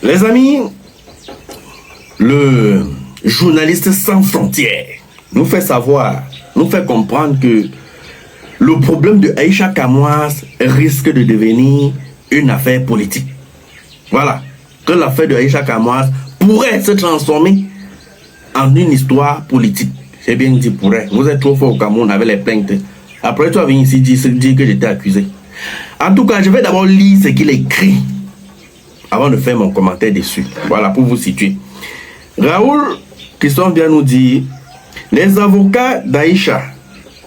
Les amis, le journaliste sans frontières nous fait savoir, nous fait comprendre que le problème de Aïcha Kamwas risque de devenir une affaire politique. Voilà, que l'affaire de Aïcha Kamwas pourrait se transformer en une histoire politique. J'ai bien dit pourrait. Vous êtes trop fort au Cameroun avec les plaintes. Après, tu as venu ici dire que j'étais accusé. En tout cas, je vais d'abord lire ce qu'il écrit avant de faire mon commentaire dessus. Voilà, pour vous situer. Raoul Christophe vient nous dire: les avocats d'Aïcha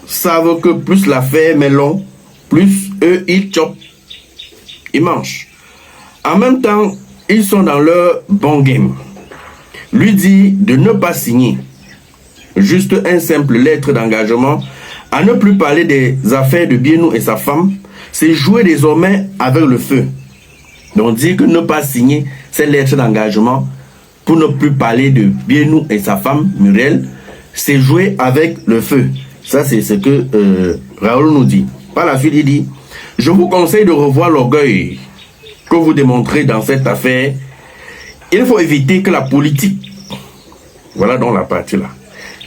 savent que plus l'affaire met long, plus eux, ils chopent. Ils mangent. En même temps, ils sont dans leur bon game. Lui dit de ne pas signer. Juste une simple lettre d'engagement à ne plus parler des affaires de Bienou et sa femme, c'est jouer désormais avec le feu. Donc dire que ne pas signer cette lettre d'engagement pour ne plus parler de Bienou et sa femme, Muriel, c'est jouer avec le feu. Ça, c'est ce que Raoul nous dit. Par la suite, il dit: je vous conseille de revoir l'orgueil que vous démontrez dans cette affaire. Il faut éviter que la politique, voilà donc la partie là,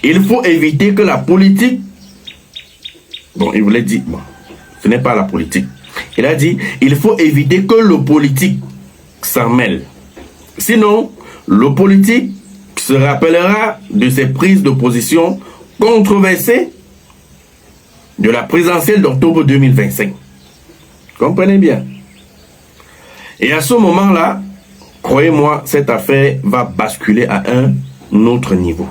il faut éviter que la politique, bon, il voulait dire, bon, ce n'est pas la politique. Il a dit, il faut éviter que le politique s'en mêle. Sinon, le politique se rappellera de ses prises de position controversées de la présidentielle d'octobre 2025. Comprenez bien. Et à ce moment-là, croyez-moi, cette affaire va basculer à un autre niveau.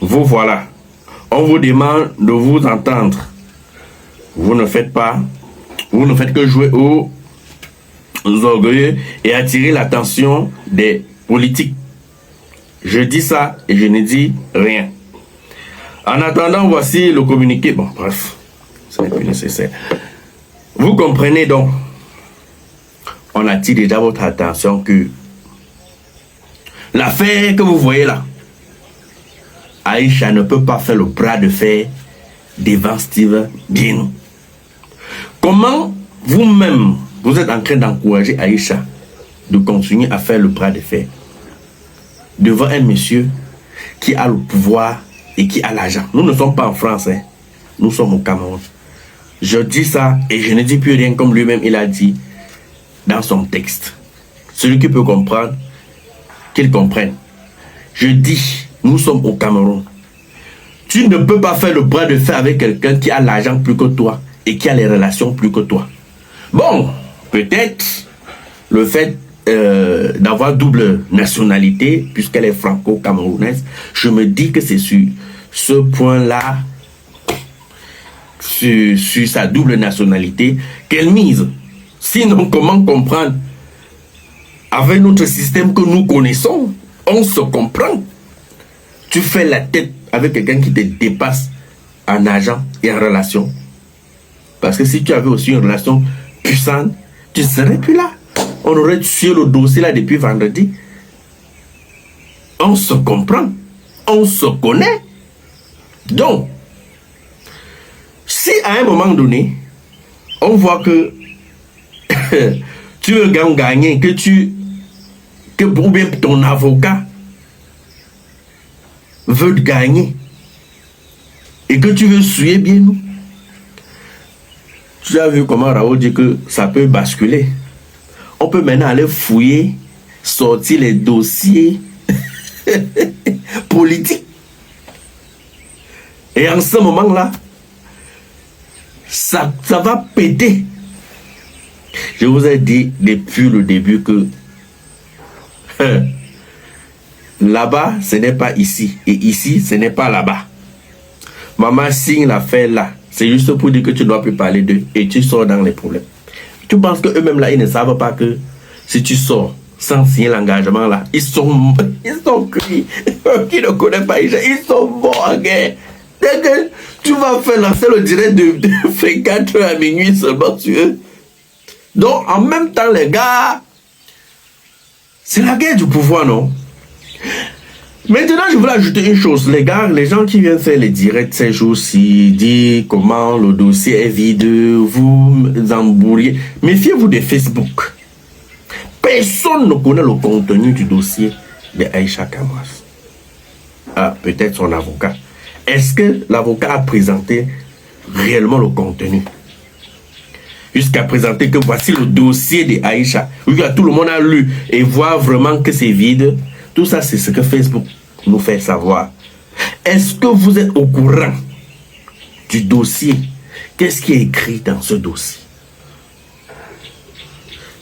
Vous voilà. On vous demande de vous entendre. Vous ne faites que jouer aux orgueilleux et attirer l'attention des politiques. Je dis ça et je ne dis rien. En attendant, voici le communiqué. Bon, bref, ce n'est plus nécessaire. Vous comprenez donc, on attire déjà votre attention que l'affaire que vous voyez là, Aïcha ne peut pas faire le bras de fer devant Steve Bienou. Comment vous-même, vous êtes en train d'encourager Aïcha de continuer à faire le bras de fer devant un monsieur qui a le pouvoir et qui a l'argent? Nous ne sommes pas en France, hein. Nous sommes au Cameroun. Je dis ça et je ne dis plus rien comme lui-même il a dit dans son texte. Celui qui peut comprendre, qu'il comprenne. Je dis, nous sommes au Cameroun. Tu ne peux pas faire le bras de fer avec quelqu'un qui a l'argent plus que toi et qui a les relations plus que toi. Bon, peut-être le fait d'avoir double nationalité, puisqu'elle est franco-camerounaise, je me dis que c'est sur ce point-là, sur sa double nationalité, qu'elle mise. Sinon, comment comprendre? Avec notre système que nous connaissons, on se comprend. Tu fais la tête avec quelqu'un qui te dépasse en argent et en relation. Parce que si tu avais aussi une relation puissante, tu ne serais plus là. On aurait tué le dossier là depuis vendredi. On se comprend. On se connaît. Donc, si à un moment donné, on voit que tu veux gagner, que ou bien ton avocat veut gagner et que tu veux suer bien nous. Tu as vu comment Raoul dit que ça peut basculer. On peut maintenant aller fouiller, sortir les dossiers politiques. Et en ce moment-là, ça va péter. Je vous ai dit depuis le début que là-bas, ce n'est pas ici. Et ici, ce n'est pas là-bas. Maman signe l'affaire là. C'est juste pour dire que tu ne dois plus parler d'eux. Et tu sors dans les problèmes. Tu penses qu'eux-mêmes là, ils ne savent pas que si tu sors sans signer l'engagement là, ils sont cuits. Qui ne connaissent pas, ils sont morts en guerre. Dès que tu vas faire lancer le direct de 24h à minuit seulement sur eux. Donc, en même temps, les gars, c'est la guerre du pouvoir, non? Maintenant, je voulais ajouter une chose. Les gars, les gens qui viennent faire les directs ces jours-ci, disent comment le dossier est vide, vous embrouillez. Méfiez-vous de Facebook. Personne ne connaît le contenu du dossier de Aïcha Kamwas. Ah, peut-être son avocat. Est-ce que l'avocat a présenté réellement le contenu? Jusqu'à présenter que voici le dossier de Aïcha. Tout le monde a lu et voit vraiment que c'est vide. Tout ça, c'est ce que Facebook nous fait savoir. Est-ce que vous êtes au courant du dossier? Qu'est-ce qui est écrit dans ce dossier?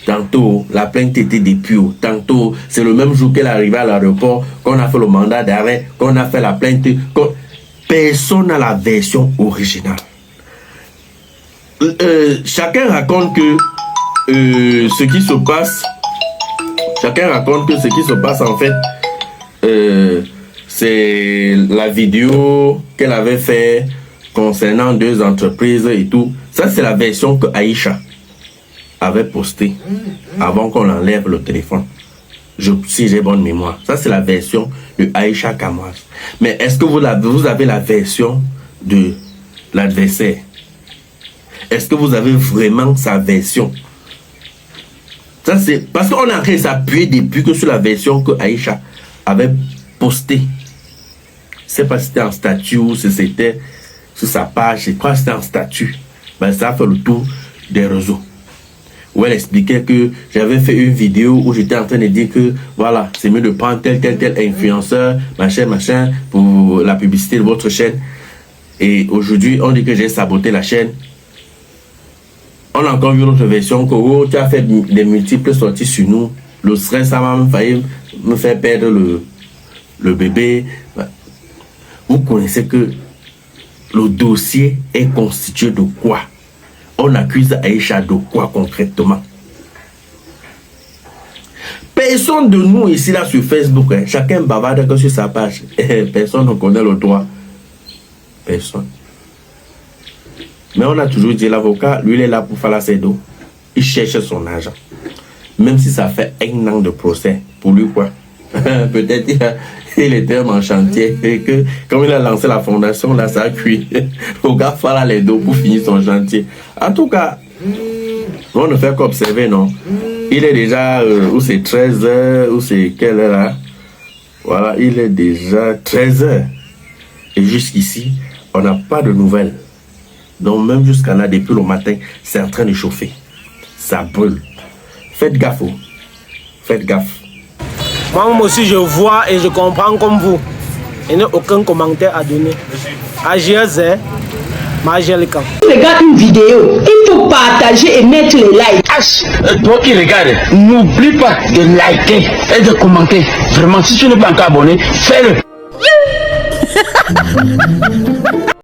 Tantôt, la plainte était depuis. Tantôt, c'est le même jour qu'elle est arrivée à l'aéroport, qu'on a fait le mandat d'arrêt, qu'on a fait la plainte. Personne n'a la version originale. Chacun raconte que ce qui se passe, en fait, c'est la vidéo qu'elle avait fait concernant 2 entreprises et tout. Ça, c'est la version que Aïcha avait postée avant qu'on enlève le téléphone. Si j'ai bonne mémoire. Ça, c'est la version de Aïcha Kamwas. Mais est-ce que vous avez la version de l'adversaire? Est-ce que vous avez vraiment sa version? Ça, c'est parce qu'on a réussi à s'appuyer depuis que sur la version que Aïcha avait postée. Je ne sais pas si c'était en statut ou si c'était sur sa page. Je crois que c'était en statut. Ben, ça a fait le tour des réseaux. Où elle expliquait que j'avais fait une vidéo où j'étais en train de dire que voilà, c'est mieux de prendre tel influenceur, machin, pour la publicité de votre chaîne. Et aujourd'hui, on dit que j'ai saboté la chaîne. On a encore vu une autre version que oh, tu as fait des multiples sorties sur nous. Le stress, ça m'a failli me faire perdre le bébé. Vous connaissez que le dossier est constitué de quoi? On accuse Aïcha de quoi concrètement? Personne de nous ici là sur Facebook, hein, chacun bavarde que sur sa page. Personne ne connaît le droit. Personne. Mais on a toujours dit l'avocat, lui il est là pour faire la CEDO. Il cherche son argent. Même si ça fait 1 an de procès. Pour lui quoi? Peut-être il était en chantier et que comme il a lancé la fondation, là ça a cuit. Le gars fera les dos pour finir son chantier. En tout cas, on ne fait qu'observer, non? Il est déjà, où c'est 13h, où c'est quelle heure là? Voilà, il est déjà 13h. Et jusqu'ici, on n'a pas de nouvelles. Donc même jusqu'à là, depuis le matin, c'est en train de chauffer. Ça brûle. Faites gaffe. Faites gaffe. Moi aussi, je vois et je comprends comme vous. Il n'y a aucun commentaire à donner. AGZ, Magelika. Regarde une vidéo, il faut partager et mettre les likes. Toi qui regardes, n'oublie pas de liker et de commenter. Vraiment, si tu n'es pas encore abonné, fais-le.